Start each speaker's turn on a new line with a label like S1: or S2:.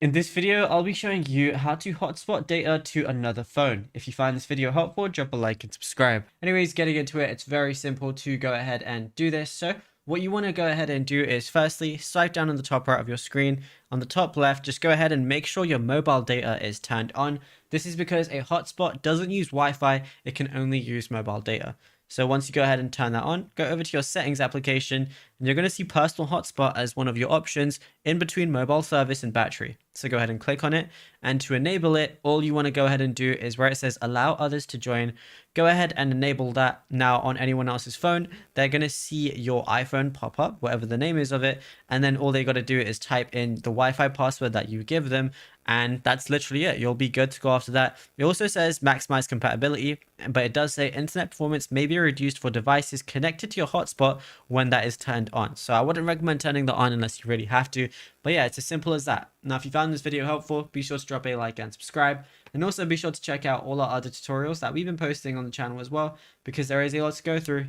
S1: In this video, I'll be showing you how to hotspot data to another phone. If you find this video helpful, drop a like and subscribe. Anyways, getting into it, it's very simple to go ahead and do this. So what you want to go ahead and do is firstly, swipe down on the top right of your screen. On the top left, just go ahead and make sure your mobile data is turned on. This is because a hotspot doesn't use Wi-Fi, it can only use mobile data. So once you go ahead and turn that on, go over to your settings application and you're going to see personal hotspot as one of your options in between mobile service and battery. So go ahead and click on it, and to enable it, all you want to go ahead and do is where it says allow others to join, go ahead and enable that. Now on anyone else's phone, they're going to see your iPhone pop up, whatever the name is of it, and then all they got to do is type in the Wi-Fi password that you give them, and that's literally it. You'll be good to go after that. It also says maximize compatibility, but it does say internet performance may be reduced for devices connected to your hotspot when that is turned on. So I wouldn't recommend turning that on unless you really have to. But yeah, it's as simple as that. Now, if you found this video helpful, be sure to drop a like and subscribe. And also be sure to check out all our other tutorials that we've been posting on the channel as well, because there is a lot to go through.